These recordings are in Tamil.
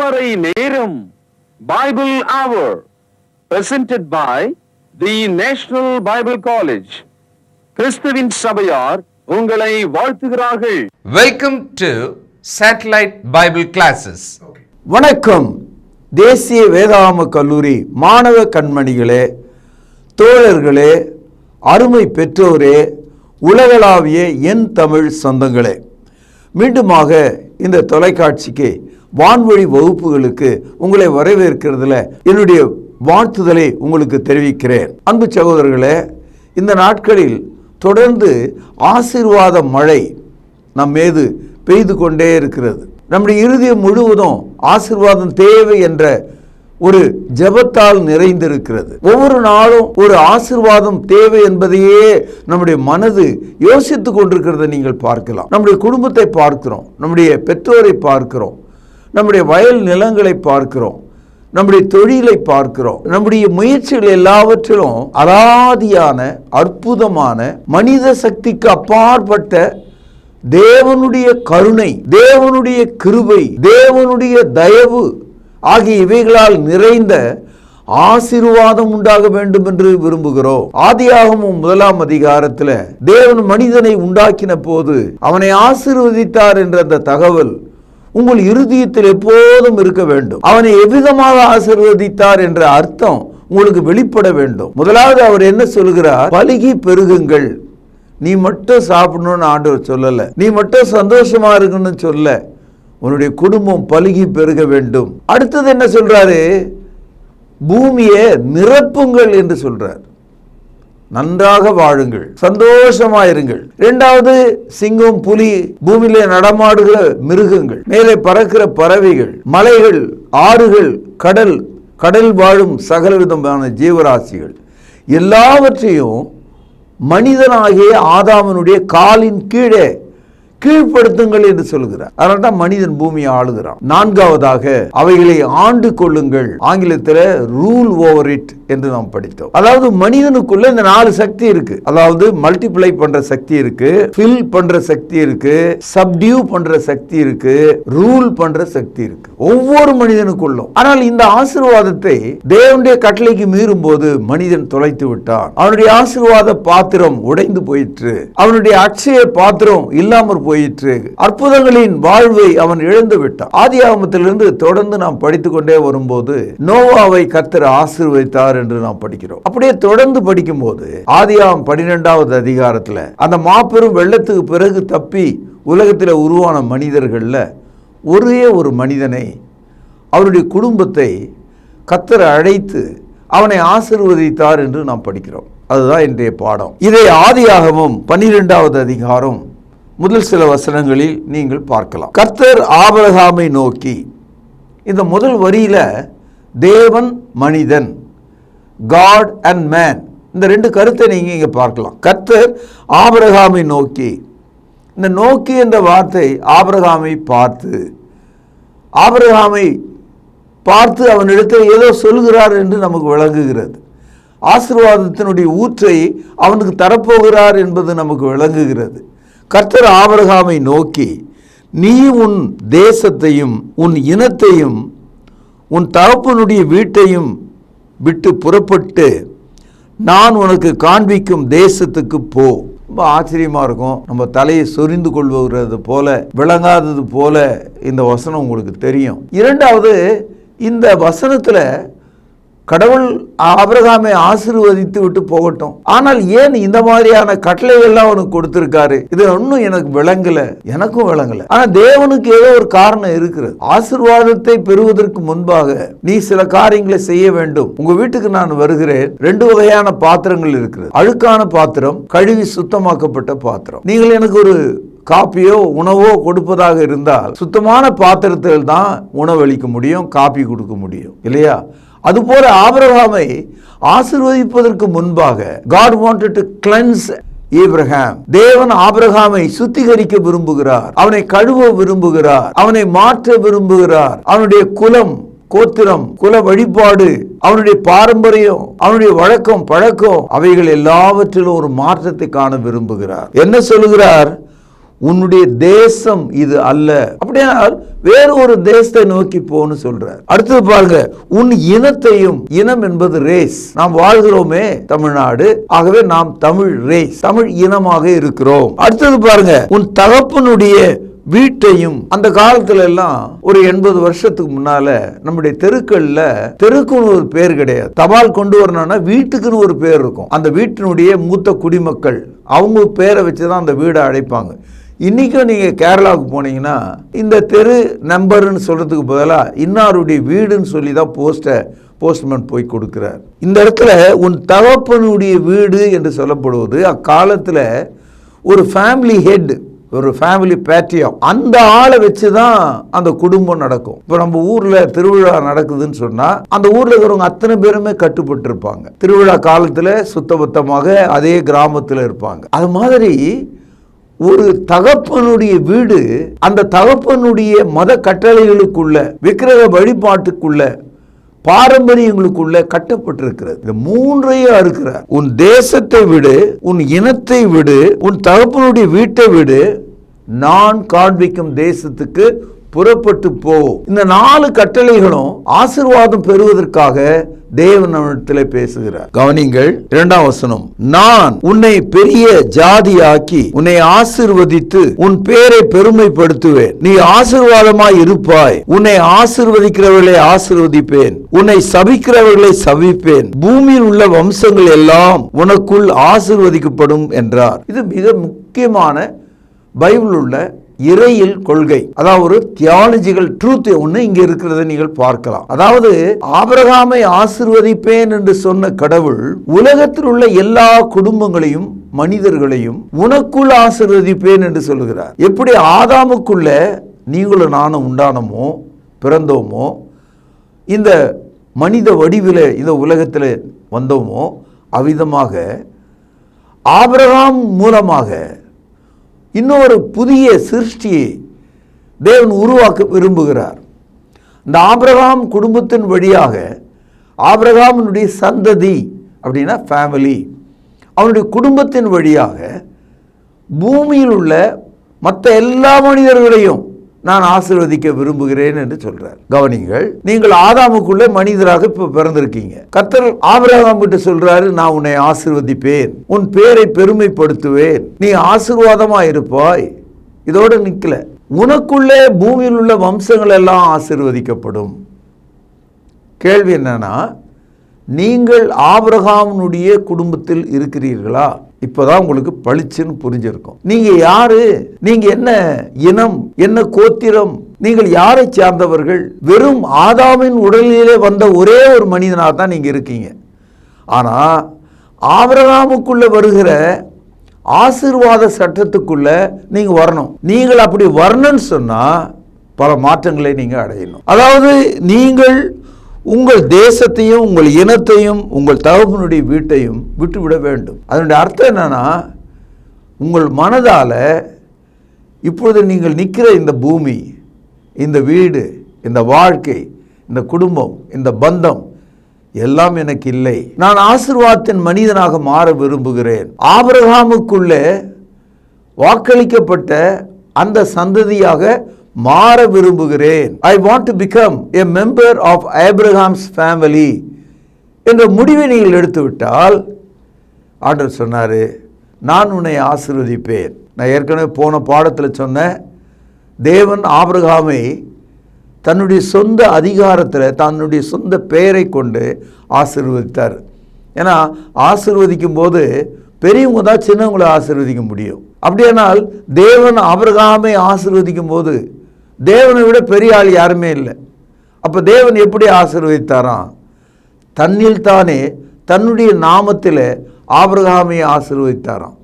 காலை நேரம் பைபிள் அவர் presented by the National Bible College. கிறிஸ்துவின் சபையார் உங்களை வாழ்த்துகிறார்கள். Welcome to Satellite Bible Classes. வணக்கம். தேசிய வேதாகம கல்லூரி மாணவ கண்மணிகளே, தோழர்களே, அருமை பெற்றோரே, உலகளாவிய என் தமிழ் சொந்தங்களே, மீண்டுமாக இந்த தொலைக்காட்சிக்கு வான்வழி வகுப்புகளுக்கு உங்களை வரவேற்கிறதுல என்னுடைய வாழ்த்துதலை உங்களுக்கு தெரிவிக்கிறேன். அன்பு சகோதரர்களே, இந்த நாட்களில் தொடர்ந்து ஆசீர்வாத மழை நம் மீது பெய்து கொண்டே இருக்கிறது. நம்முடைய இருதயம் முழுவதும் ஆசீர்வாதம் தேவை என்ற ஒரு ஜெபத்தால் நிறைந்திருக்கிறது. ஒவ்வொரு நாளும் ஒரு ஆசீர்வாதம் தேவை என்பதையே நம்முடைய மனது யோசித்து கொண்டிருக்கிறத நீங்கள் பார்க்கலாம். நம்முடைய குடும்பத்தை பார்க்கிறோம், நம்முடைய பெற்றோரை பார்க்கிறோம், நம்முடைய வயல் நிலங்களை பார்க்கிறோம், நம்முடைய தொழிலை பார்க்கிறோம். நம்முடைய முயற்சிகள் எல்லாவற்றிலும் அலாதியான அற்புதமான மனித சக்திக்கு அப்பாற்பட்ட தேவனுடைய கருணை, தேவனுடைய கிருபை, தேவனுடைய தயவு ஆகிய இவைகளால் நிறைந்த ஆசீர்வாதம் உண்டாக வேண்டும் என்று விரும்புகிறோம். ஆதியாகமம் 1ஆம் அதிகாரத்தில் தேவன் மனிதனை உண்டாக்கின போது அவனை ஆசீர்வதித்தார் என்ற அந்த தகவல் உங்கள் இருதயத்தில் எப்போதும் இருக்க வேண்டும். அவனை எவ்விதமாக ஆசீர்வதித்தார் என்ற அர்த்தம் உங்களுக்கு வெளிப்பட வேண்டும். முதலாவது அவர் என்ன சொல்கிறார்? பலுகி பெருகுங்கள். நீ மட்டும் சாப்பிடணும்னு ஆண்டவர் சொல்லல, நீ மட்டும் சந்தோஷமா இருக்கணும்னு சொல்ல, உன்னுடைய குடும்பம் பலுகி பெருக வேண்டும். அடுத்தது என்ன சொல்றாரு? பூமியை நிரப்புங்கள் என்று சொல்றார். நன்றாக வாழுங்கள், சந்தோஷமாயிருங்கள். இரண்டாவது, சிங்கம், புலி, பூமியிலே நடமாடுகிற மிருகங்கள், மேலே பறக்கிற பறவைகள், மலைகள், ஆறுகள், கடல் வாழும் சகல விதமான ஜீவராசிகள் எல்லாவற்றையும் மனிதனாகிய ஆதாமனுடைய காலின் கீழே கீழ்ப்படுத்துங்கள் என்று சொல்கிறார். அதனால தான் மனிதன் பூமியை ஆளுகிறான். நான்காவதாக, அவைகளை ஆண்டு கொள்ளுங்கள். ஆங்கிலத்தில் ரூல் ஓவர் இட் என்று நாம் படித்தோம். அதாவது மனிதனுக்குள்ள இந்த 4 சக்தி இருக்கு. அதாவது மல்டிப்ளை பண்ற சக்தி இருக்கு, ஃபில் பண்ற சக்தி இருக்கு, சப்டியூ பண்ற சக்தி இருக்கு, ரூல் பண்ற சக்தி இருக்கு ஒவ்வொரு மனிதனுக்குள்ளும். ஆனால் இந்த ஆசீர்வாதத்தை தேவனுடைய கட்டளைக்கு மீறும் போது மனிதன் தொலைத்து விட்டான். அவனுடைய ஆசீர்வாத பாத்திரம் உடைந்து போயிற்று, அவனுடைய அட்சய பாத்திரம் இல்லாமற் போயிற்று, அற்புதங்களின் வாழ்வை அவன் இழந்து விட்டான். ஆதியாகமத்திலிருந்து தொடர்ந்து நாம் படித்துக் கொண்டே வரும்போது நோவாவை கர்த்தர் ஆசீர்வதித்தார் என்று நாம் படிக்கிறோம். அப்படியே தொடர்ந்து படிக்கும் போது ஆதியாகமம் 12ஆவது அதிகாரத்தில் அந்த மாபெரும் வெள்ளத்துக்கு பிறகு தப்பி உலகத்தில் உருவான மனிதர்கள்ல ஒரே ஒரு மனிதனை, அவருடைய குடும்பத்தை கர்த்தர் அழைத்து அவனை ஆசீர்வதித்தார் என்று நாம் படிக்கிறோம். அதுதான் இன்றைய பாடம். இதை ஆதியாகமம் 12ஆவது அதிகாரம் முதல் சில வசனங்களில் நீங்கள் பார்க்கலாம். கர்த்தர் ஆபிரகாமை நோக்கி, இந்த முதல் வரியில தேவன், மனிதன், காட் அண்ட் மேன், இந்த 2 கருத்தை நீங்க இங்க பார்க்கலாம். கர்த்தர் ஆபிரகாமை நோக்கி, இந்த நோக்கி என்ற வார்த்தை ஆபிரகாமை பார்த்து அவனிடத்தில் ஏதோ சொல்கிறார் என்று நமக்கு விளங்குகிறது. ஆசீர்வாதத்தினுடைய ஊற்றை அவனுக்கு தரப்போகிறார் என்பது நமக்கு விளங்குகிறது. கர்த்தர் ஆபிரகாமை நோக்கி, நீ உன் தேசத்தையும் உன் இனத்தையும் உன் தகப்பனுடைய வீட்டையும் விட்டு புறப்பட்டு நான் உனக்கு காண்பிக்கும் தேசத்துக்கு போ. ரொம்ப ஆச்சரியமா இருக்கும். நம்ம தலையை சொரிந்து கொள்வது போல, விளங்காதது போல இந்த வசனம் உங்களுக்கு தெரியும். இரண்டாவது, இந்த வசனத்துல கடவுள் ஆபிரகாமை ஆசீர்வதித்து விட்டு போகட்டும், ஆனால் ஏன் இந்த மாதிரியான கட்டளைகள்லாம் அவனுக்கு கொடுத்திருக்காரு? இது ஒன்னும் எனக்கு விளங்கல, எனக்கும் விளங்கல. ஆனா தேவனுக்கு ஏதோ ஒரு காரணம் இருக்கிறது. ஆசீர்வாதத்தை பெறுவதற்கு முன்பாக நீ சில காரியங்களை செய்ய வேண்டும். உங்க வீட்டுக்கு நான் வருகிறேன், 2 வகையான பாத்திரங்கள் இருக்கிறது. அழுக்கான பாத்திரம், கழுவி சுத்தமாக்கப்பட்ட பாத்திரம். நீங்கள் எனக்கு ஒரு காப்பியோ உணவோ கொடுப்பதாக இருந்தால் சுத்தமான பாத்திரத்தில் தான் உணவளிக்க முடியும், காப்பி கொடுக்க முடியும், இல்லையா? அதுபோல ஆபிரகாமை ஆசீர்வதிப்பதற்கு முன்பாக God wanted to cleanse Abraham. தேவன் ஆபிரகாமை சுத்திகரிக்க விரும்புகிறார், அவனை கழுவ விரும்புகிறார், அவனை மாற்ற விரும்புகிறார். அவனுடைய குலம், கோத்திரம், குல வழிபாடு, அவனுடைய பாரம்பரியம், அவனுடைய வழக்கம், பழக்கம், அவைகள் எல்லாவற்றிலும் ஒரு மாற்றத்தை காண விரும்புகிறார். என்ன சொல்லுகிறார்? உன்னுடைய தேசம் இது அல்ல. அப்படியானால் வேறு ஒரு தேசத்தை நோக்கி போன்னு சொல்றார். அடுத்தது பாருங்க, உன் இனத்தையும், இனம் என்பது ரேஸ். நாம் வாழ்கிறோமே தமிழ்நாடு, ஆகவே நாம் தமிழ் ரேஸ், தமிழ் இனமாக இருக்கிறோம். அடுத்தது பாருங்க, உன் தகப்பனுடைய வீட்டையும். அந்த காலத்துல எல்லாம் ஒரு 80 வருஷத்துக்கு முன்னால நம்முடைய தெருக்கள்ல தெருக்குன்னு ஒரு பேர் கிடையாது. தபால் கொண்டு வரணும்னா வீட்டுக்குன்னு ஒரு பேர் இருக்கும். அந்த வீட்டினுடைய மூத்த குடிமக்கள் அவங்க பேரை வச்சுதான் அந்த வீடை அழைப்பாங்க. இன்னைக்கும் நீங்க கேரளாவுக்கு போனீங்கன்னா இந்த தெரு நம்பர்னு சொல்றதுக்கு பதிலாக இன்னாருடைய வீடுன்னு சொல்லி தான் போஸ்ட்மேன் போய் கொடுக்கிறார். இந்த இடத்துல உன் தகப்பனுடைய வீடு என்று சொல்லப்படுவது அக்காலத்துல ஒரு ஃபேமிலி ஹெட், ஒரு ஃபேமிலி பேட்டியம், அந்த ஆளை வச்சுதான் அந்த குடும்பம் நடக்கும். இப்போ நம்ம ஊர்ல திருவிழா நடக்குதுன்னு சொன்னா அந்த ஊர்ல இருக்கிறவங்க அத்தனை பேருமே கட்டுப்பட்டு இருப்பாங்க. திருவிழா காலத்துல சுத்தபத்தமாக அதே கிராமத்துல இருப்பாங்க. அது மாதிரி ஒரு தகப்பனுடைய வீடு அந்த தகப்பனுடைய மத கட்டளைகளுக்குள்ள, விக்கிரக வழிபாட்டுக்குள்ள, பாரம்பரியங்களுக்குள்ள கட்டப்பட்டிருக்கிறது. இந்த மூன்றையும் இருக்கிறார். உன் தேசத்தை விடு, உன் இனத்தை விடு, உன் தகப்பனுடைய வீட்டை விடு, நான் காண்பிக்கும் தேசத்துக்கு புறப்பட்டு போ. இந்த 4 கட்டளைகளும் ஆசீர்வாதம் பெறுவதற்காக தேவன் நம்மிடத்திலே பேசுகிறார். கவனிங்கள் 2ஆம் வசனம், நான் உன்னை பெரிய ஜாதியாக்கி உன்னை ஆசீர்வதித்து உன் பேரை பெருமைப்படுத்துவேன். நீ ஆசீர்வாதமாய் இருப்பாய். உன்னை ஆசீர்வதிக்கிறவர்களை ஆசீர்வதிப்பேன், உன்னை சபிக்கிறவர்களை சபிப்பேன். பூமியில் உள்ள வம்சங்கள் எல்லாம் உனக்குள் ஆசீர்வதிக்கப்படும் என்றார். இது மிக முக்கியமான பைபிள் உள்ள இறையில் கொள்கை, அதாவது ஒரு தியாலஜிக்கல் ட்ரூத் ஒன்று இங்க இருக்கிறத நீங்கள் பார்க்கலாம். அதாவது ஆபிரகாமை ஆசீர்வதிப்பேன் என்று சொன்ன கடவுள் உலகத்தில் உள்ள எல்லா குடும்பங்களையும் மனிதர்களையும் உனக்குள் ஆசீர்வதிப்பேன் என்று சொல்லுகிறார். எப்படி ஆதாமுக்குள்ள நீங்களும் நானும் உண்டானமோ பிறந்தோமோ, இந்த மனித வடிவில் இந்த உலகத்தில் வந்தோமோ, அவ்விதமாக ஆபிரகாம் மூலமாக இன்னொரு புதிய சிருஷ்டியை தேவன் உருவாக்க விரும்புகிறார். இந்த ஆபிரகாம் குடும்பத்தின் வழியாக ஆபிரகாமினுடைய சந்ததி அப்படின்னா ஃபேமிலி, அவனுடைய குடும்பத்தின் வழியாக பூமியில் உள்ள மற்ற எல்லா மனிதர்களையும் நான் ஆசீர்வதிக்க விரும்புகிறேன் என்று சொல்றார். கவனிங்கள், நீங்கள் ஆதாமுக்குள்ளே மனிதராக இப்ப பிறந்திருக்கீங்க. கர்த்தர் ஆபிரகாம் கிட்ட சொல்றாரு, நான் உன்னை ஆசீர்வதிப்பேன், உன் பேரை பெருமைப்படுத்துவேன், நீ ஆசீர்வாதமா இருப்பாய். இதோடு நிக்கல, உனக்குள்ளே பூமியில் உள்ள வம்சங்கள் எல்லாம் ஆசீர்வதிக்கப்படும். கேள்வி என்னன்னா, நீங்கள் ஆபிரகாமுடைய குடும்பத்தில் இருக்கிறீர்களா? இப்பதான் உங்களுக்கு பளிச்சுன்னு புரிஞ்சிருக்கும். நீங்க யாரு, நீங்க என்ன இனம், என்ன கோத்திரம், நீங்கள் யாரை சார்ந்தவர்கள்? வெறும் ஆதாமின் உடலிலே வந்த ஒரே ஒரு மனிதனாக தான் நீங்க இருக்கீங்க. ஆனா ஆபிரகாமுக்குள்ள வருகிற ஆசீர்வாத சட்டத்துக்குள்ள நீங்க வரணும். நீங்கள் அப்படி வரணும்னு சொன்னா பல மாற்றங்களை நீங்க அடையணும். அதாவது நீங்கள் உங்கள் தேசத்தையும் உங்கள் இனத்தையும் உங்கள் தகப்பனுடைய வீட்டையும் விட்டுவிட வேண்டும். அதனுடைய அர்த்தம் என்னன்னா, உங்கள் மனதால இப்பொழுது நீங்கள் நிற்கிற இந்த பூமி, இந்த வீடு, இந்த வாழ்க்கை, இந்த குடும்பம், இந்த பந்தம் எல்லாம் எனக்கு இல்லை, நான் ஆசீர்வாதத்தின் மனிதனாக மாற விரும்புகிறேன். ஆபிரகாமுக்குள்ளே வாக்களிக்கப்பட்ட அந்த சந்ததியாக மாற விரும்புகிறேன். I want to become a member of Abraham's family என்ற முடிவை நீங்கள் எடுத்து விட்டால், ஆண்டவர் சொன்னாரு, நான் உன்னை ஆசீர்வதிப்பேன். நான் ஏற்கனவே போன பாடத்தில் சொன்னேன், தேவன் ஆபிரகாமை தன்னுடைய சொந்த அதிகாரத்தில் தன்னுடைய சொந்த பெயரை கொண்டு ஆசீர்வதித்தார். ஏன்னா ஆசீர்வதிக்கும் போது பெரியவங்க தான் சின்னவங்களை ஆசீர்வதிக்க முடியும். அப்படியானால் தேவன் ஆபிரகாமை ஆசீர்வதிக்கும் போது தேவனை விட பெரிய ஆள் யாருமே இல்லை. அப்போ தேவன் எப்படி ஆசீர்வதித்தாராம்? தன்னில் தானே தன்னுடைய நாமத்தில் ஆபிரகாமை ஆசீர்வதித்தாராம்.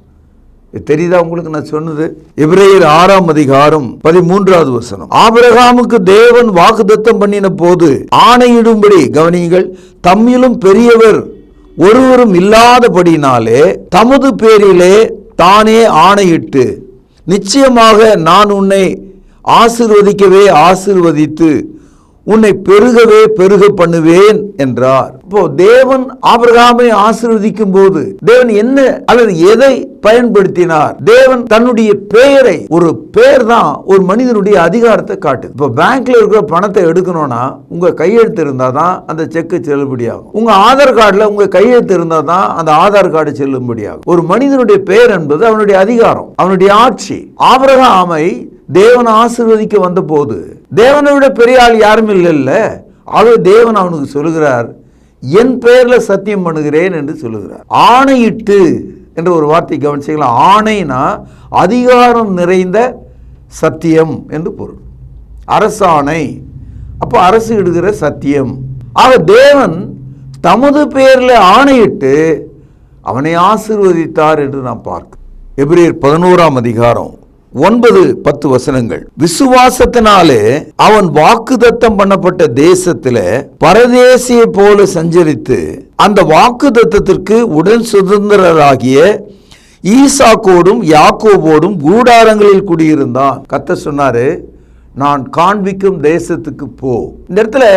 தெரியுதா உங்களுக்கு நான் சொன்னது? எபிரேயர் 6ஆம் அதிகாரம் 13வது வசனம். ஆபிரகாமுக்கு தேவன் வாக்குத்தத்தம் பண்ணின போது ஆணையிடும்படி, கவனியுங்கள், தம்மிலும் பெரியவர் ஒருவரும் இல்லாதபடினாலே தமது பேரிலே தானே ஆணையிட்டு, நிச்சயமாக நான் உன்னை ஆசீர்வதிக்கவே ஆசீர்வதித்து உன்னை பெருகவே பெருக பண்ணுவேன் என்றார். இப்போ தேவன் ஆபிரகாமை ஆசீர்வதிக்கும் போது தேவன் என்ன அல்லது எதை பயன்படுத்தினார்? தேவன் தன்னுடைய பெயரை, ஒரு பெயர் தான் ஒரு மனிதனுடைய அதிகாரத்தை காட்டுது. இப்போ பேங்க்ல இருக்கிற பணத்தை எடுக்கணும்னா உங்க கையெழுத்து இருந்தா தான் அந்த செக்கு செல்லுபடியாகும். உங்க ஆதார் கார்டுல உங்க கையெழுத்து இருந்தா தான் அந்த ஆதார் கார்டு செல்லுபடியாகும். ஒரு மனிதனுடைய பெயர் என்பது அவனுடைய அதிகாரம், அவனுடைய ஆட்சி. ஆபிரகாமை தேவன் ஆசீர்வதிக்க வந்த போது தேவனை விட பெரிய ஆள் யாரும் இல்லைல்ல. ஆகவே தேவன் அவனுக்கு சொல்லுகிறார், என் பெயர்ல சத்தியம் பண்ணுகிறேன் என்று சொல்லுகிறார். ஆணையிட்டு என்ற ஒரு வார்த்தை கவனிச்சீங்களா? ஆணைனா அதிகாரம் நிறைந்த சத்தியம் என்று பொருள். அரசாணை, அப்போ அரசு இடுகிற சத்தியம். ஆக தேவன் தமது பெயரில் ஆணையிட்டு அவனை ஆசீர்வதித்தார் என்று நாம் பார்க்கிறோம். எபிரேயர் 11ஆம் அதிகாரம் 9-10 வசனங்கள். விசுவாசத்தினாலே அவன் வாக்குத்தத்தம் பண்ணப்பட்ட தேசத்தில பரதேசியை போல சஞ்சரித்து அந்த வாக்குத்தத்தத்திற்கு உடன் சுதந்திரராகிய ஈசாக்கோடும் யாக்கோபோடும் கூடாரங்களில் குடியிருந்தான். கர்த்தர் சொன்னாரு, நான் காண்பிக்கும் தேசத்துக்கு போ. இந்த இடத்துல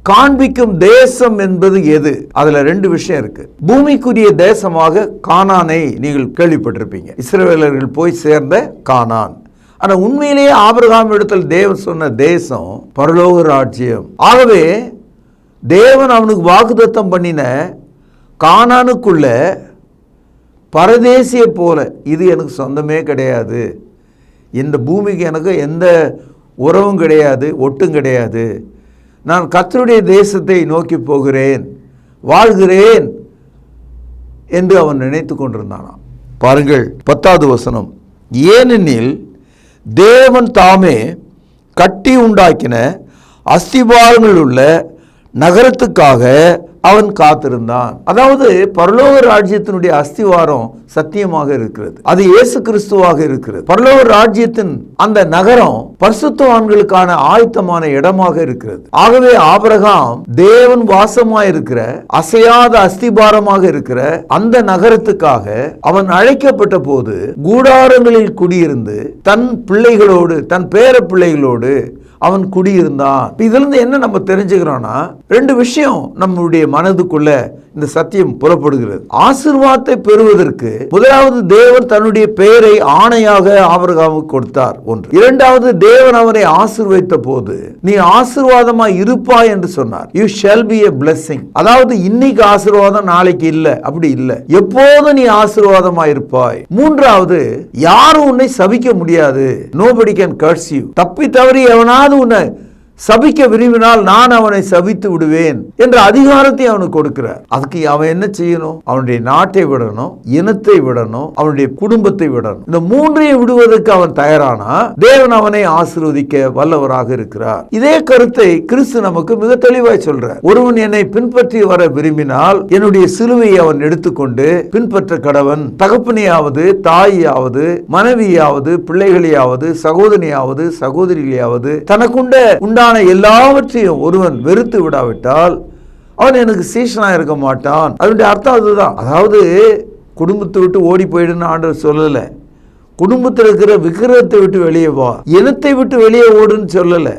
காண்பிக்கும் தேசம் என்பது எது? அதுல 2 விஷயம் இருக்கு. பூமிக்குரிய தேசமாக கானானை நீங்கள் கேள்விப்பட்டிருப்பீங்க. இஸ்ரவேலர்கள் போய் சேர்ந்த கானான். ஆனா உண்மையிலேயே ஆபிரகாம் இடத்தில் தேவன் சொன்ன தேசம் பரலோக ராஜ்யம். ஆகவே தேவன் அவனுக்கு வாக்குத்தத்தம் பண்ணின கானானுக்குள்ள பரதேசியை போல, இது எனக்கு சொந்தமே கிடையாது, இந்த பூமிக்கு எனக்கு எந்த உறவும் கிடையாது, ஒட்டும் கிடையாது, நான் கர்த்தருடைய தேசத்தை நோக்கி போகிறேன், வாழ்கிறேன் என்று அவன் நினைத்து கொண்டிருந்தானாம். பாருங்கள் 10வது வசனம். ஏனெனில் தேவன் தாமே கட்டி உண்டாக்கின அஸ்திபாரங்கள் உள்ள நகரத்துக்காக அவன் காத்திருந்தான். அதாவது பரலோக ராஜ்யத்தினுடைய அஸ்திவாரம் சத்தியமாக இருக்கிறது, அது இயேசு கிறிஸ்துவாக இருக்கிறது. பரலோக ராஜ்யத்தின் அந்த நகரம் பரிசுத்தவான்களுக்கான ஆயத்தமான இடமாக இருக்கிறது. ஆகவே ஆபிரகாம் தேவன் வாசமாயிருக்கிற அசையாத அஸ்திபாரமாக இருக்கிற அந்த நகரத்துக்காக அவன் அழைக்கப்பட்ட போது கூடாரங்களில் குடியிருந்து தன் பிள்ளைகளோடு, தன் பேர பிள்ளைகளோடு அவன் குடியிருந்தான். இதிலிருந்து என்ன நம்ம தெரிஞ்சுக்கிறோம்னா, 2 விஷயம் நம்முடைய மனதுக்குள்ள இந்த சத்தியம் புறப்படுகிறது. ஆசீர்வாதத்தை பெறுவதற்கு முதலாவது தேவன் தன்னுடைய பெயரை ஆணையாக ஆபிரகாமுக்கு கொடுத்தார். 1. 2வது தேவன் அவனை ஆசீர்வதித்த போது நீ ஆசீர்வாதமாய் இருப்பாய் என்று சொன்னார். You shall be a blessing. அதாவது இன்னைக்கு ஆசீர்வாதம் நாளைக்கு இல்ல, அப்படி இல்ல, எப்போதும் நீ ஆசீர்வாதமாய் இருப்பாய். 3வது யாரும் உன்னை சபிக்க முடியாது. Nobody can curse you. தப்பி தவறி எவனாவது உன்னை சபிக்க விரும்பினால் நான் அவனை சபித்து விடுவேன் என்ற அதிகாரத்தை அவனுக்கு கொடுக்கிறார். அதுக்கு அவன் என்ன செய்யணும்? அவனுடைய நாட்டை விடணும், இனத்தை விடணும், அவனுடைய குடும்பத்தை விடணும். இந்த 3ஐயும் விடுவதற்கு அவன் தயாரானா தேவன் அவனை ஆசீர்வதிக்க வல்லவராக இருக்கிறார். இதே கருத்தை கிறிஸ்து நமக்கு மிக தெளிவாய் சொல்றார். ஒருவன் என்னை பின்பற்றி வர விரும்பினால் என்னுடைய சிலுவையை அவன் எடுத்துக்கொண்டு பின்பற்ற கடவன். தகப்பனையாவது தாயாவது மனைவியாவது பிள்ளைகளையாவது சகோதரியாவது சகோதரிகளையாவது தனக்குண்ட உண்டான எல்லாவற்றையும் ஒருவன் வெறுத்து விடாவிட்டால் அவன் எனக்கு சீஷனா இருக்க மாட்டான். அதனுடைய அர்த்தம் அதுதான். அதாவது குடும்பத்தை விட்டு ஓடி போயிடுன்னு ஆண்டவர் சொல்லல, குடும்பத்தில் இருக்கிற விக்கிரகத்தை விட்டு வெளியே வா, இனத்தை விட்டு வெளியே ஓடுன்னு சொல்லல,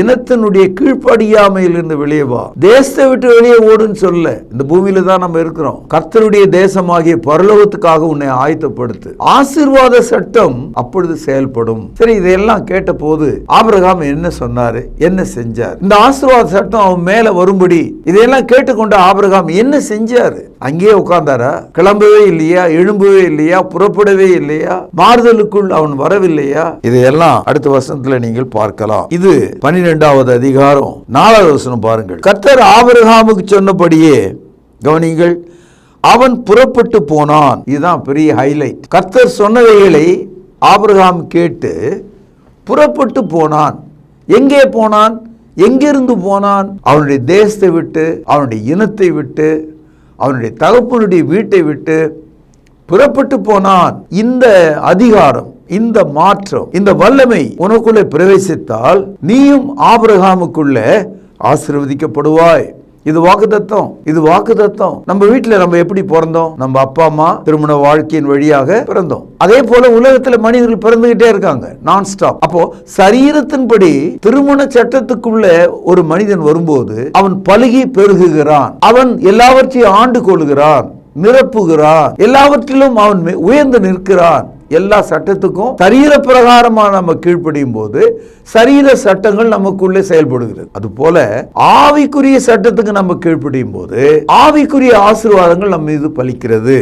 இனத்தினுடைய கீழ்ப்படியாமையிலிருந்து வெளியே வா, தேசத்தை விட்டு வெளியே ஓடுன்னு சொல்ல. இந்த பூமியில தான் நம்ம இருக்கிறோம். கர்த்தருடைய தேசமாகிய பரலோகத்துக்காக உன்னை ஆயத்தப்படுத்து. ஆசீர்வாத சட்டம் அப்பொழுது செயல்படும். சரி, இதையெல்லாம் கேட்ட போது ஆபிரகாம் என்ன சொன்னாரு, என்ன செஞ்சார்? இந்த ஆசீர்வாத சட்டம் அவன் மேல வரும்படி இதையெல்லாம் கேட்டுக்கொண்டு ஆபிரகாம் என்ன செஞ்சாரு? அங்கேயே உட்கார்ந்தாரா? கிளம்பவே இல்லையா? எழும்பவே இல்லையா? புறப்படவே இல்லையா? மாறுதலுக்குள் அவன் வரவில்லையா? இதையெல்லாம் அடுத்த வசனத்துல நீங்கள் பார்க்கலாம். இது 12வது அதிகாரம் 4வது வசனம் பாருங்கள். கர்த்தர் ஆபிரகாமுக்கு சொன்னபடியே, கவனிங்கள், அவன் புறப்பட்டு போனான். இதுதான் பெரிய ஹைலைட். கர்த்தர் சொன்னவைகளை ஆபிரகாம் கேட்டு புறப்பட்டு போனான். எங்கே போனான்? எங்கிருந்து போனான்? அவனுடைய தேசத்தை விட்டு, அவனுடைய இனத்தை விட்டு, அவனுடைய தகப்பனுடைய வீட்டை விட்டு புறப்பட்டு போனான். இந்த அதிகாரம், இந்த மாற்றம், இந்த வல்லமை உனக்குள்ளே பிரவேசித்தால் நீயும் ஆபிரகாமுக்குள்ளே ஆசீர்வதிக்கப்படுவாய். இது வாக்குத்தத்தம், இது வாக்குத்தத்தம். நம்ம வீட்டில் நம்ம எப்படி பிறந்தோம்? நம்ம அப்பா அம்மா திருமண வாழ்க்கையின் வழியாக பிறந்தோம். அதே போல உலகத்துல மனிதர்கள் பிறந்துகிட்டே இருக்காங்க நான் ஸ்டாப். அப்போ சரீரத்தின்படி திருமண சட்டத்துக்குள்ள ஒரு மனிதன் வரும்போது அவன் பலுகி பெருகுகிறான், அவன் எல்லாவற்றையும் ஆண்டு கொள்கிறான், நிரப்புகிறான், எல்லாவற்றிலும் அவன் உயர்ந்து நிற்கிறான். எல்லா சட்டத்துக்கும் சரீர பிரகாரமா நம்ம கீழ்ப்படியும் போது சரீர சட்டங்கள் நமக்குள்ளே செயல்படுகிறது. அது போல ஆவிக்குரிய சட்டத்துக்கு நம்ம கீழ்ப்படியும் போது ஆவிக்குரிய ஆசீர்வாதங்கள் நம்ம மீது பலிக்கிறது.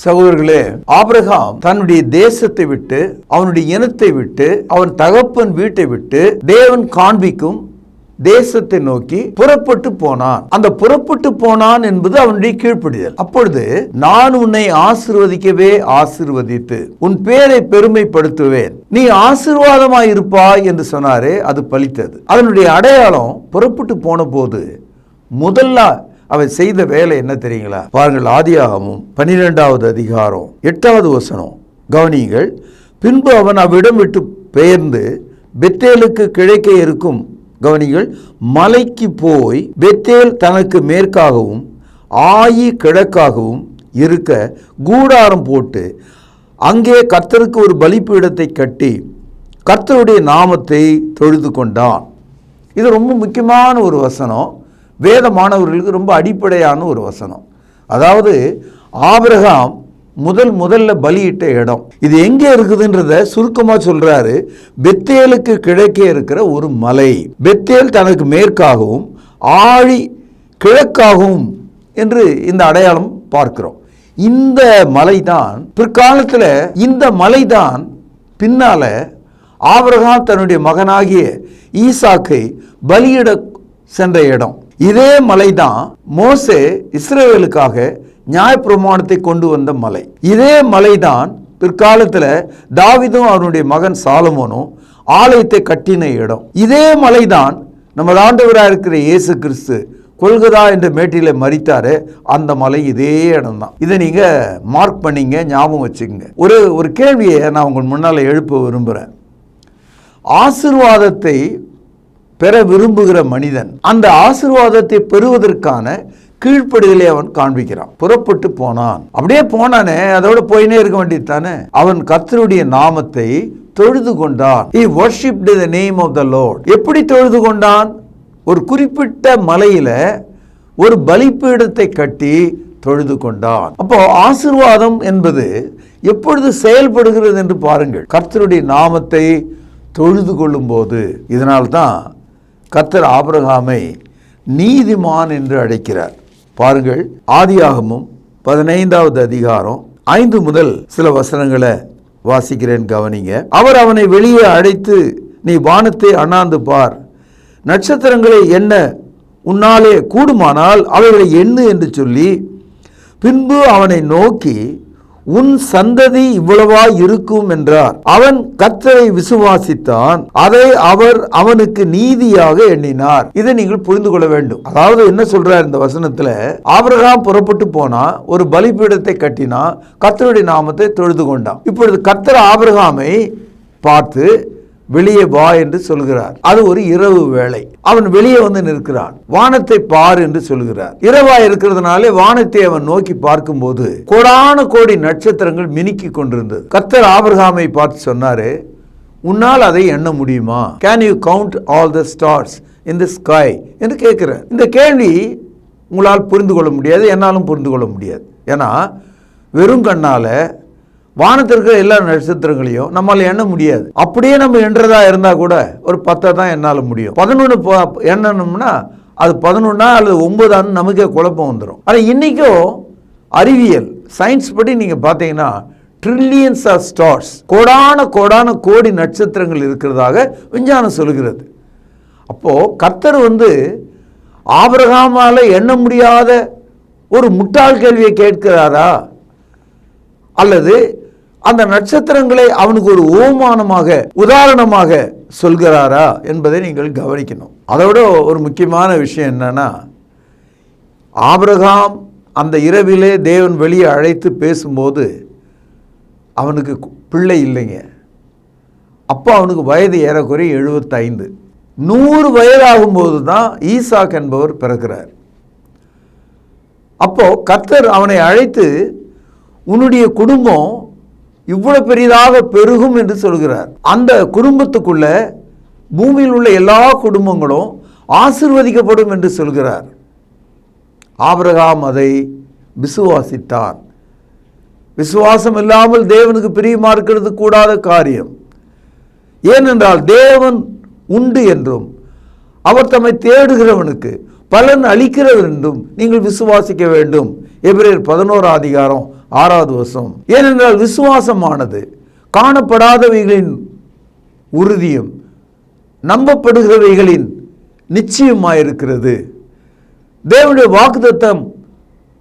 சகோதரர்களே, ஆபிரகாம் தன்னுடைய தேசத்தை விட்டு, அவனுடைய இனத்தை விட்டு, அவன் தகப்பன் வீட்டை விட்டு தேவன் காண்பிக்கும் தேசத்தை நோக்கி புறப்பட்டு போனான். அந்த புறப்பட்டு போனான் என்பது அவனுடைய கீழ்ப்படிதல். அப்பொழுது நான் உன்னை ஆசீர்வதிக்கவே ஆசீர்வதித்து உன் பேரை பெருமைப்படுத்துவேன், நீ ஆசீர்வாதமாய் இருப்பாய் என்று சொன்னாரே, அது பலித்தது. அதனுடைய அடையாளம் புறப்பட்டு போன போது முதல்ல அவன் செய்த வேலை என்ன தெரியுங்களா? பாருங்கள், ஆதியாகமம் 12வது அதிகாரம் 8வது வசனம் கவனியுங்கள். பின்பு அவன் அவ்விடம் விட்டு பெயர்ந்து பெத்தேலுக்கு கிழக்கே இருக்கும், கவனிகள், மலைக்கு போய் பெத்தேல் தனக்கு மேற்காகவும் ஆயி கிழக்காகவும் இருக்க கூடாரம் போட்டு அங்கே கர்த்தருக்கு ஒரு பலிபீடத்தை கட்டி கர்த்தருடைய நாமத்தை தொழுது கொண்டான். இது ரொம்ப முக்கியமான ஒரு வசனம், வேத மாணவர்களுக்கு ரொம்ப அடிப்படையான ஒரு வசனம். அதாவது ஆபிரகாம் முதல்ல பலியிட்ட இடம் இது எங்கே இருக்குதுன்றத சுருக்கமா சொல்றாரு. பெத்தேலுக்கு கிழக்கே இருக்கிற ஒரு மலை, பெத்தேல் தனக்கு மேற்காகவும் ஆழி கிழக்காகவும் என்று இந்த அடையாளம் பார்க்கிறோம். இந்த மலைதான் பிற்காலத்தில், இந்த மலைதான் பின்னால ஆபிரகாம் தன்னுடைய மகனாகிய ஈசாக்கை பலியிட சென்ற இடம். இதே மலைதான் மோசே இஸ்ரவேலுக்காக நியாயப்பிரமாணத்தை கொண்டு வந்த மலை. இதே மலைதான் பிற்காலத்தில் தாவீதும் அவருடைய மகன் சாலமோனும் ஆலயத்தை கட்டின இடம். இதே மலைதான் நமது ஆண்டவராக இருக்கிற இயேசு கிறிஸ்து கொல்கதா என்ற மேட்டில மரித்தாரு, அந்த மலை இதே இடம் தான். இதை நீங்க மார்க் பண்ணிங்க, ஞாபகம் வச்சுக்கோங்க. ஒரு கேள்வியை நான் உங்கள் முன்னால எழுப்ப விரும்புகிறேன். ஆசீர்வாதத்தை பெற விரும்புகிற மனிதன் அந்த ஆசீர்வாதத்தை பெறுவதற்கான கீழ்ப்படிதலை அவன் காண்பிக்கிறான். புறப்பட்டு போனான், அப்படியே போனானே, அதோட போயினே இருக்க வேண்டியது தானே. அவன் கர்த்தருடைய நாமத்தை தொழுது கொண்டான். He worshipped the name of the Lord. எப்படி தொழுது கொண்டான்? ஒரு குறிப்பிட்ட மலையில ஒரு பலிபீடத்தை கட்டி தொழுது கொண்டான். அப்போ ஆசீர்வாதம் என்பது எப்பொழுது செயல்படுகிறது என்று பாருங்கள், கர்த்தருடைய நாமத்தை தொழுது கொள்ளும் போது. இதனால்தான் கர்த்தர் ஆபிரகாமை நீதிமான் என்று அழைக்கிறார். பாருங்கள், ஆதியாகமம் 15வது அதிகாரம் 5 முதல் சில வசனங்களை வாசிக்கிறேன், கவனிங்க. அவர் அவனை வெளியே அழைத்து, நீ வானத்தை அண்ணாந்து பார், நட்சத்திரங்களை எண்ண உன்னாலே கூடுமானால் அவைகளை எண்ணு என்று சொல்லி, பின்பு அவனை நோக்கி, உன் சந்ததி இவ்வளவா இருக்கும் என்றார். அவன் கர்த்தரை விசுவாசித்தான், அதை அவர் அவனுக்கு நீதியாக எண்ணினார். இதை நீங்கள் புரிந்து கொள்ள வேண்டும். அதாவது என்ன சொல்றார் இந்த வசனத்துல? ஆபிரகாம் புறப்பட்டு போனா, ஒரு பலிபீடத்தை கட்டினா, கர்த்தருடைய நாமத்தை தொழுது கொண்டான். இப்பொழுது கர்த்தர் ஆபிரகாமை பார்த்து வெளியே வா என்று சொல்கிறார். அது ஒரு இரவு வேளை. அவன் வெளியே வந்து நிற்கிறான். வானத்தை பார் என்று சொல்கிறார். இரவா இருக்கிறதுனாலே வானத்தை அவன் நோக்கி பார்க்கும்போது கோடான கோடி நட்சத்திரங்கள் மினுக்கி கொண்டிருந்தது. கர்த்தர் ஆபிரகாமை பார்த்து சொன்னாரு, உன்னால் அதை எண்ண முடியுமா? Can you count all the stars in the sky என்று கேட்கிறார். இந்த கேள்வி உங்களால் புரிந்து கொள்ள முடியாது, என்னாலும் புரிந்து கொள்ள முடியாது. ஏன்னா வெறும் கண்ணால வானத்திற்கு எல்லா நட்சத்திரங்களையும் நம்மால் எண்ண முடியாது. அப்படியே நம்ம எண்றதா இருந்தா கூட ஒரு 10 தான் என்னால் முடியும். 11 எண்ணணும்னா அது 11 அல்லது 9 நமக்கே குழப்பம் வந்துடும். ஆனால் இன்னைக்கும் அறிவியல் சயின்ஸ் படி நீங்க பார்த்தீங்கன்னா ட்ரில்லியன்ஸ் ஆஃப் ஸ்டார்ஸ், கோடான கோடி நட்சத்திரங்கள் இருக்கிறதாக விஞ்ஞானம் சொல்கிறது. அப்போ கர்த்தர் ஆபிரகாமால எண்ண முடியாத ஒரு முட்டாள் கேள்வியை கேட்கிறாரா, அல்லது அந்த நட்சத்திரங்களை அவனுக்கு ஒரு ஓமானமாக உதாரணமாக சொல்கிறாரா என்பதை நீங்கள் கவனிக்கணும். அதோட ஒரு முக்கியமான விஷயம் என்னன்னா, ஆபிரகாம் அந்த இரவிலே தேவன் வெளியே அழைத்து பேசும்போது அவனுக்கு பிள்ளை இல்லைங்க. அப்போ அவனுக்கு வயது ஏறக்குறைய 75. 100 வயதாகும்போது தான் ஈசாக் என்பவர் பிறக்கிறார். அப்போ கர்த்தர் அவனை அழைத்து உன்னுடைய குடும்பம் இவ்வளவு பெரிதாக பெருகும் என்று சொல்கிறார். அந்த குடும்பத்துக்குள்ள பூமியில் உள்ள எல்லா குடும்பங்களும் ஆசீர்வதிக்கப்படும் என்று சொல்கிறார். ஆபிரகாம் அதை விசுவாசித்தான். விசுவாசம் இல்லாமல் தேவனுக்கு பிரியமா இருக்கிறது கூடாத காரியம். ஏனென்றால் தேவன் உண்டு என்றும் அவர் தம்மை தேடுகிறவனுக்கு பலன் அளிக்கிறவர் என்றும் நீங்கள் விசுவாசிக்க வேண்டும். எபிரேயர் 11:6 ஏனென்றால் விசுவாசமானது காணப்படாதவைகளின் உறுதியும் நம்பப்படுகிறவைகளின் நிச்சயமாயிருக்கிறது. தேவனுடைய வாக்குத்தத்தம்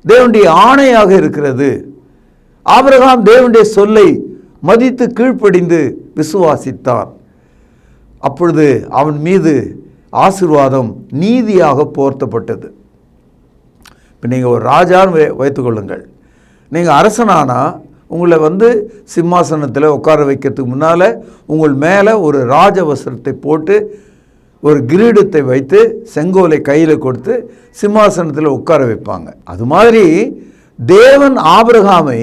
தேவனுடைய ஆணையாக இருக்கிறது. ஆபிரகாம் தேவனுடைய சொல்லை மதித்து கீழ்ப்படிந்து விசுவாசித்தான். அப்பொழுது அவன் மீது ஆசீர்வாதம் நீதியாக போர்த்தப்பட்டது. இப்போ நீங்கள் ஒரு ராஜான்னு வைத்துக்கொள்ளுங்கள். நீங்கள் அரசனானா உங்களை சிம்மாசனத்தில் உட்கார வைக்கிறதுக்கு முன்னால் உங்கள் மேலே ஒரு ராஜவஸ்திரத்தை போட்டு ஒரு கிரீடத்தை வைத்து செங்கோலை கையில் கொடுத்து சிம்மாசனத்தில் உட்கார வைப்பாங்க. அது மாதிரி தேவன் ஆபிரகாமை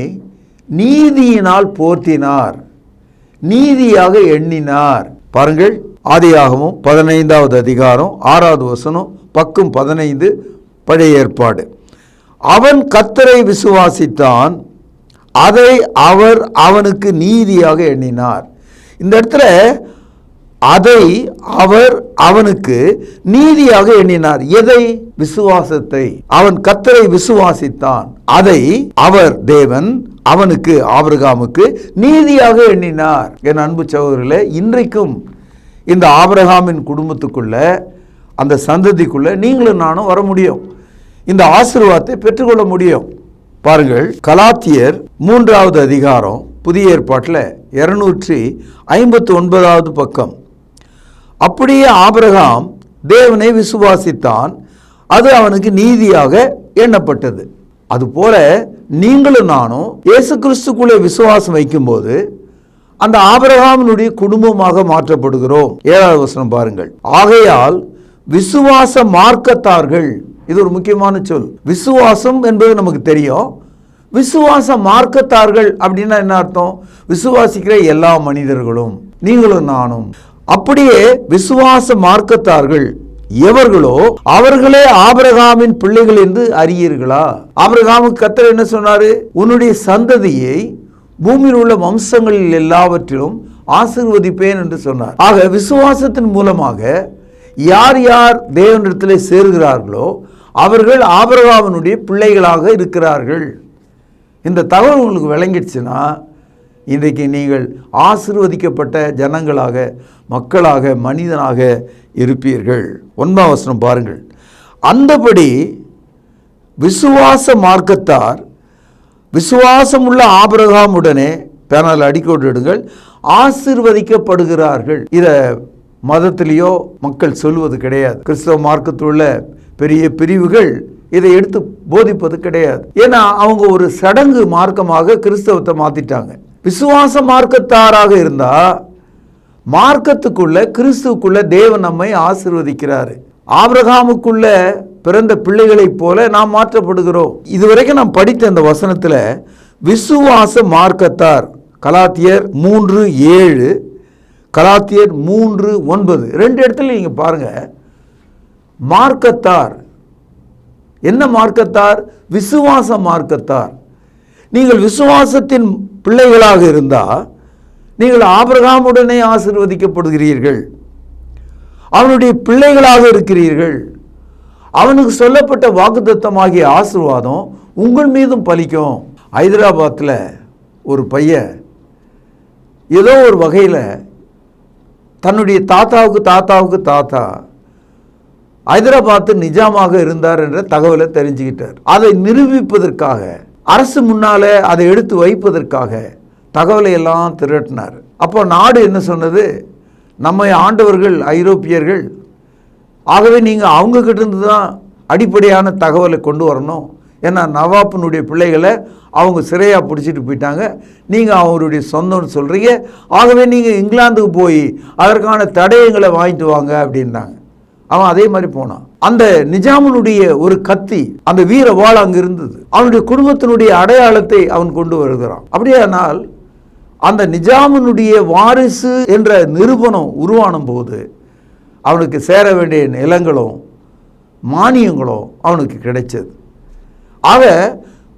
நீதியினால் போர்த்தினார், நீதியாக எண்ணினார். பாருங்கள், ஆதியாகமம் 15:6 பக்கம் 15 பழைய ஏற்பாடு. அவன் கர்த்தரை விசுவாசித்தான், அதை அவர் அவனுக்கு நீதியாக எண்ணினார். இந்த இடத்துல அதை அவர் அவனுக்கு நீதியாக எண்ணினார். எதை? விசுவாசத்தை. அவன் கர்த்தரை விசுவாசித்தான், அதை அவர் தேவன் அவனுக்கு ஆபிரகாமுக்கு நீதியாக எண்ணினார். என் அன்பு சகோதரர்களே, இன்றைக்கும் இந்த ஆபிரகாமின் குடும்பத்துக்குள்ள அந்த சந்ததிக்குள்ள நீங்களும் நானும் வர முடியும், இந்த ஆசீர்வாதத்தை பெற்றுக்கொள்ள முடியும். பாருங்கள், கலாத்தியர் 3 புதிய ஏற்பாட்டில் 259 பக்கம். அப்படியே ஆபிரகாம் தேவனை விசுவாசித்தான், அது அவனுக்கு நீதியாக எண்ணப்பட்டது. அதுபோல நீங்களும் நானும் இயேசு கிறிஸ்துக்குள்ளே விசுவாசம் வைக்கும்போது அந்த ஆபிரகாமினுடைய குடும்பமாக மாற்றப்படுகிறோம். 7 பாருங்கள். ஆகையால் விசுவாச மார்க்கத்தார்கள், இது ஒரு முக்கியமான சொல். விசுவாசம் என்பது நமக்கு தெரியும். விசுவாச மார்க்கத்தார்கள் அப்படின்னா என்ன அர்த்தம்? விசுவாசிக்கிற எல்லா மனிதர்களும், நீங்களும் நானும். அப்படியே விசுவாச மார்க்கத்தார்கள் எவர்களோ அவர்களே ஆபிரகாமின் பிள்ளைகள் என்று அறியீர்களா? ஆபிரகாமுக்கு கர்த்தர் என்ன சொன்னாரு? உன்னுடைய சந்ததியை பூமியில் உள்ள வம்சங்களில் எல்லாவற்றிலும் ஆசீர்வதிப்பேன் என்று சொன்னார். ஆக விசுவாசத்தின் மூலமாக யார் யார் தேவனிடத்திலே சேருகிறார்களோ அவர்கள் ஆபிரகாமினுடைய பிள்ளைகளாக இருக்கிறார்கள். இந்த தகவல் உங்களுக்கு விளங்கிடுச்சுன்னா இன்றைக்கு நீங்கள் ஆசீர்வதிக்கப்பட்ட ஜனங்களாக, மக்களாக, மனிதனாக இருப்பீர்கள். 9 பாருங்கள். அந்தபடி விசுவாச மார்க்கத்தார் விசுவாசம் உள்ள ஆபிரகாமுடனே, பேனால் அடிக்கோடிடுங்கள், ஆசீர்வதிக்கப்படுகிறார்கள். இதை மதத்திலேயோ மக்கள் சொல்வது கிடையாது. கிறிஸ்தவ மார்க்கத்தில் உள்ள பெரிய பிரிவுகள் இதை எடுத்து போதிப்பது கிடையாது. ஏன்னா அவங்க ஒரு சடங்கு மார்க்கமாக கிறிஸ்தவத்தை மாத்திட்டாங்க. விசுவாச மார்க்கத்தாராக இருந்தா மார்க்கத்துக்குள்ள கிறிஸ்துவுக்குள்ள தேவன் நம்மை ஆசீர்வதிக்கிறாரு. ஆபிரகாமுக்குள்ள பிறந்த பிள்ளைகளைப் போல நாம் மாற்றப்படுகிறோம். இதுவரைக்கும் நாம் படித்த இந்த வசனத்துல விசுவாச மார்க்கத்தார், கலாத்தியர் 3:7, கலாத்தியர் 3:9 2 இடத்துல நீங்க பாருங்க. மார்க்கத்தார் என்ன? மார்க்கத்தார் விசுவாச மார்க்கத்தார். நீங்கள் விசுவாசத்தின் பிள்ளைகளாக இருந்தா நீங்கள் ஆபிரகாமுடனே ஆசீர்வதிக்கப்படுகிறீர்கள், அவனுடைய பிள்ளைகளாக இருக்கிறீர்கள். அவனுக்கு சொல்லப்பட்ட வாக்குத்தத்தமாகிய ஆசீர்வாதம் உங்கள் மீதும் பலிக்கும். ஹைதராபாத்தில் ஒரு பையன் ஏதோ ஒரு வகையில் தன்னுடைய தாத்தாவுக்கு தாத்தா ஹைதராபாத்து நிஜாமாக இருந்தார் என்ற தகவலை தெரிஞ்சுக்கிட்டார். அதை நிரூபிப்பதற்காக, அரசு முன்னாலே அதை எடுத்து வைப்பதற்காக தகவலை எல்லாம் திரட்டினார். அப்போ நாடு என்ன சொன்னது? நம்மை ஆண்டவர்கள் ஐரோப்பியர்கள், ஆகவே நீங்கள் அவங்கக்கிட்ட இருந்து தான் அடிப்படையான தகவலை கொண்டு வரணும். ஏன்னா நவாப்பினுடைய பிள்ளைகளை அவங்க சிறையாக பிடிச்சிட்டு போயிட்டாங்க, நீங்கள் அவருடைய சொந்தம்னு சொல்கிறீங்க, ஆகவே நீங்கள் இங்கிலாந்துக்கு போய் அதற்கான தடயங்களை வாங்கிட்டு வாங்க அப்படின்னாங்க. அவன் அதே மாதிரி போனான். அந்த நிஜாமனுடைய ஒரு கத்தி, அந்த வீர வாள் அங்கு இருந்தது. அவனுடைய குடும்பத்தினுடைய அடையாளத்தை அவன் கொண்டு வருகிறான். அப்படியானால் அந்த நிஜாமனுடைய வாரிசு என்ற நிரூபணம் உருவான போது அவனுக்கு சேர வேண்டிய நிலங்களும் மானியங்களும் அவனுக்கு கிடைச்சது. ஆக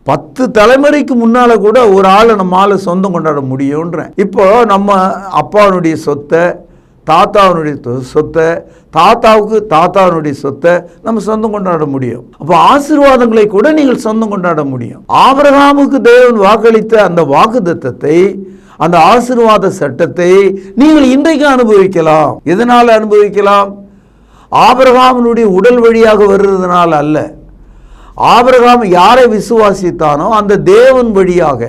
10 தலைமுறைக்கு முன்னால கூட ஒரு ஆளை நம்மால சொந்தம் கொண்டாட முடியும்ன்ற. இப்போ நம்ம அப்பாவுடைய சொத்தை, தாத்தாவுடைய சொத்தை, தாத்தாவுடைய சொத்தை நம்ம சொந்தம் கொண்டாட முடியும். அப்போ ஆசீர்வாதங்களை கூட நீங்கள் சொந்தம் கொண்டாட முடியும். ஆபிரகாமுக்கு தேவன் வாக்களித்த அந்த வாக்குத்தத்தத்தை, அந்த ஆசீர்வாத சட்டத்தை நீங்கள் இன்றைக்கு அனுபவிக்கலாம். எதனால அனுபவிக்கலாம்? ஆபிரகாமினுடைய உடல் வழியாக வருவதனால அல்ல. ஆபிரகாம் யாரை விசுவாசித்தானோ அந்த தேவன் வழியாக.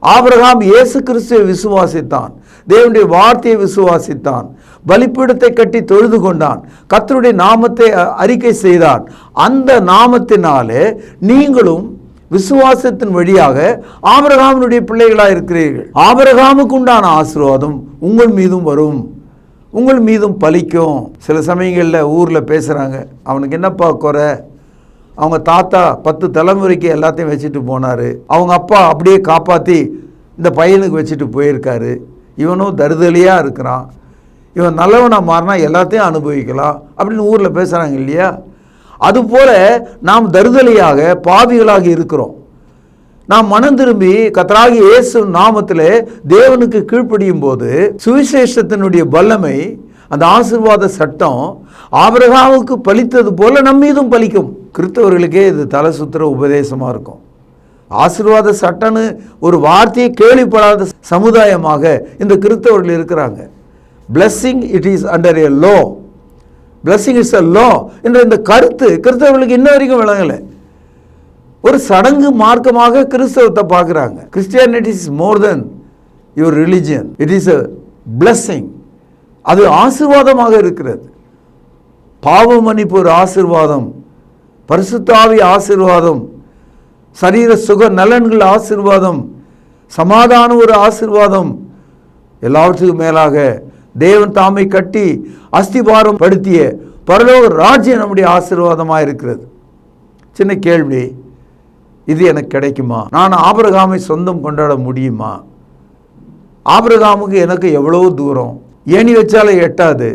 ஆபிரகாம் இயேசு கிறிஸ்துவை விசுவாசித்தான், தேவனுடைய வார்த்தையை விசுவாசித்தான், பலிபீடத்தை கட்டி தொழுது கொண்டான், கர்த்தருடைய நாமத்தை அறிக்கை செய்தான். அந்த நாமத்தினாலே நீங்களும் விசுவாசத்தின் வழியாக ஆபிரகாமினுடைய பிள்ளைகளாக இருக்கிறீர்கள். ஆபிரகாமுக்கு உண்டான ஆசீர்வாதம் உங்கள் மீதும் வரும், உங்கள் மீதும் பலிக்கும். சில சமயங்களில் ஊரில் பேசுகிறாங்க, அவனுக்கு என்னப்பா குறை, அவங்க தாத்தா 10 தலைமுறைக்கு எல்லாத்தையும் வச்சுட்டு போனார், அவங்க அப்பா அப்படியே காப்பாற்றி இந்த பையனுக்கு வச்சுட்டு போயிருக்காரு, இவனும் தருதலியாக இருக்கிறான், இவன் நல்லவனாக மாறினா எல்லாத்தையும் அனுபவிக்கலாம் அப்படின்னு ஊரில் பேசுகிறாங்க இல்லையா? அதுபோல் நாம் தருதலியாக பாவிகளாக இருக்கிறோம். நாம் மனம் திரும்பி கர்த்தராகிய இயேசு நாமத்தில் தேவனுக்கு கீழ்ப்படியும் போது சுவிசேஷத்தினுடைய வல்லமை, அந்த ஆசீர்வாத சட்டம் ஆபிரகாமுக்கு பலித்தது போல நம் மீதும் பலிக்கும். கிறிஸ்தவர்களுக்கே இது தலை சுத்துற உபதேசமாக இருக்கும். ஆசீர்வாத சட்டம்னு ஒரு வார்த்தையை கேள்விப்படாத சமுதாயமாக இந்த கிறிஸ்தவர்கள் இருக்கிறாங்க. Blessing it is under a low, blessing is a low என்ற இந்த கருத்து கிறிஸ்தவர்களுக்கு இன்ன வரைக்கும் விளங்கலை. ஒரு சடங்கு மார்க்கமாக கிறிஸ்தவத்தை பார்க்குறாங்க. Christianity is more then your religion, it is a blessing. அது ஆசீர்வாதமாக இருக்கிறது. பாவ மன்னிப்பு ஒரு ஆசீர்வாதம், பரிசுத்த ஆவி ஆசீர்வாதம், சரீர சுக நலன்கள் ஆசீர்வாதம், சமாதானம் ஒரு ஆசீர்வாதம். எல்லாவற்றுக்கும் மேலாக தேவன் தாமை கட்டி அஸ்திபாரம் படுத்திய பரலோக ராஜ்யம் நம்முடைய ஆசீர்வாதமாக இருக்கிறது. சின்ன கேள்வி, இது எனக்கு கிடைக்குமா? நான் ஆபிரகாமை சொந்தம் கொண்டாட முடியுமா? ஆபிரகாமுக்கு எனக்கு எவ்வளோ தூரம், ஏணி வச்சாலே எட்டாது.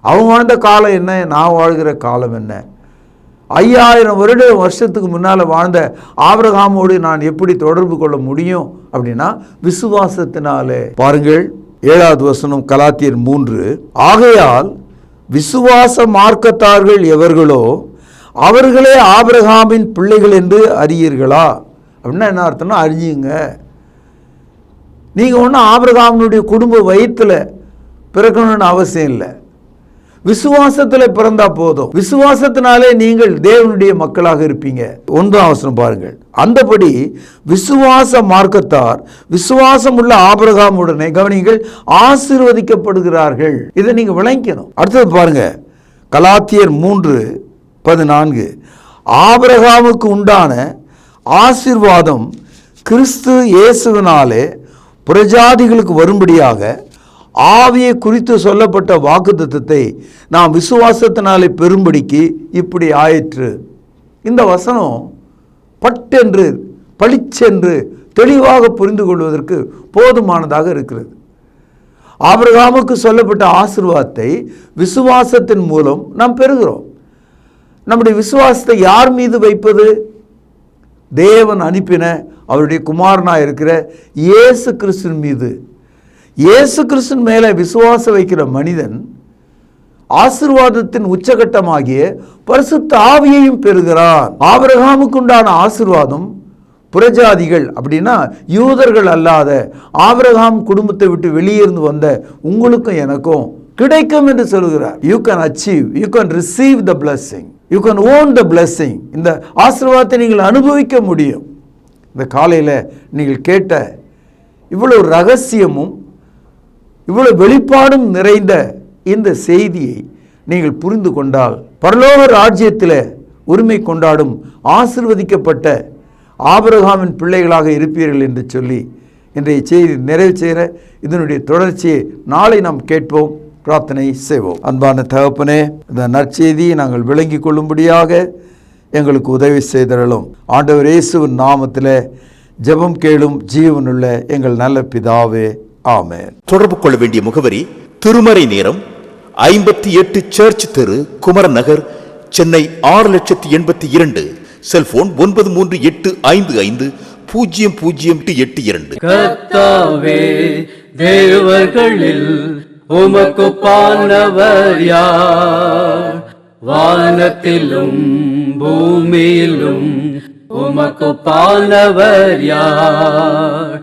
அவன் வாழ்ந்த காலம் என்ன, நான் வாழ்கிற காலம் என்ன? 5000 வருஷத்துக்கு முன்னால் வாழ்ந்த ஆபிரகாமோடு நான் எப்படி தொடர்பு கொள்ள முடியும் அப்படின்னா விசுவாசத்தினாலே. பாருங்கள் 7வது வசனம், கலாத்தியர் 3. ஆகையால் விசுவாச மார்க்கத்தார்கள் எவர்களோ அவர்களே ஆபிரகாமின் பிள்ளைகள் என்று அறியீர்களா? அப்படின்னா என்ன அர்த்தம்னா, அறிஞ்சுங்க. நீங்கள் ஒன்றும் ஆபிரகாமினுடைய குடும்ப வயிற்றில் பிறக்கணும்னு அவசியம் இல்லை. விசுவாசத்தில் பிறந்தா போதும். விசுவாசத்தினாலே நீங்கள் தேவனுடைய மக்களாக இருப்பீங்க. 1ஆம் வசனம் பாருங்கள். அந்தபடி விசுவாச மார்க்கத்தார் விசுவாசம் உள்ள ஆபிரகாமுடனே கவனிங்கள் ஆசீர்வதிக்கப்படுகிறார்கள். இதை நீங்க விளங்கணும். அடுத்தது பாருங்க, கலாத்தியர் 3:14. ஆபிரகாமுக்கு உண்டான ஆசீர்வாதம் கிறிஸ்து இயேசுவினாலே புறஜாதிகளுக்கு வரும்படியாக ஆவியை குறித்து சொல்லப்பட்ட வாக்குத்தத்தத்தை நாம் விசுவாசத்தினாலே பெரும்படிக்கு இப்படி ஆயிற்று. இந்த வசனம் பட்டென்று பளிச்சென்று தெளிவாக புரிந்து கொள்வதற்கு போதுமானதாக இருக்கிறது. ஆபிரகாமுக்கு சொல்லப்பட்ட ஆசீர்வாதத்தை விசுவாசத்தின் மூலம் நாம் பெறுகிறோம். நம்முடைய விசுவாசத்தை யார் மீது வைப்பது? தேவன் அனுப்பின அவருடைய குமாரனாக இருக்கிற இயேசு கிறிஸ்துவின் மீது. இயேசு கிறிஸ்துவின் மேலே விசுவாசம் வைக்கிற மனிதன் ஆசீர்வாதத்தின் உச்சகட்டமாகிய பரிசுத்த ஆவியையும் பெறுகிறான். ஆபிரகாமுக்கு உண்டான ஆசீர்வாதம் புறஜாதிகள் அப்படின்னா யூதர்கள் அல்லாத ஆபிரகாம் குடும்பத்தை விட்டு வெளியேந்து வந்த உங்களுக்கும் எனக்கும் கிடைக்கும் என்று சொல்கிறார். You can achieve, you can receive the blessing, you can own the blessing. இந்த ஆசீர்வாதத்தை நீங்கள் அனுபவிக்க முடியும். இந்த காலையில் நீங்கள் கேட்ட இவ்வளவு ரகசியமும் இவ்வளவு வெளிப்பாடும் நிறைந்த இந்த செய்தியை நீங்கள் புரிந்து கொண்டால் பரலோக ராஜ்யத்தில் உரிமை கொண்டாடும் ஆசீர்வதிக்கப்பட்ட ஆபிரகாமின் பிள்ளைகளாக இருப்பீர்கள் என்று சொல்லி இன்றைய செய்தி நிறைவு செய்கிற இதனுடைய தொடர்ச்சியை நாளை நாம் கேட்போம். பிரார்த்தனை செய்வோம். அன்பான தகப்பனே, இந்த நற்செய்தியை நாங்கள் விளங்கிக் கொள்ளும்படியாக எங்களுக்கு உதவி செய்தருளும். ஆண்டவர் இயேசுவின் நாமத்திலே ஜெபம் கேளும் ஜீவனுள்ள எங்கள் நல்ல பிதாவே, ஆமென். தொடர்பு கொள்ள வேண்டிய முகவரி: திருமறை நேரம், 58 சர்ச் தெரு, குமரன் நகர், சென்னை 6082. செல்போன் 9385500882. கர்த்தாவே, தேவர்களில் உமக்குப்பானவர் யார்? வானத்திலும் பூமியிலும் உமக்குப்பானவர் யார்?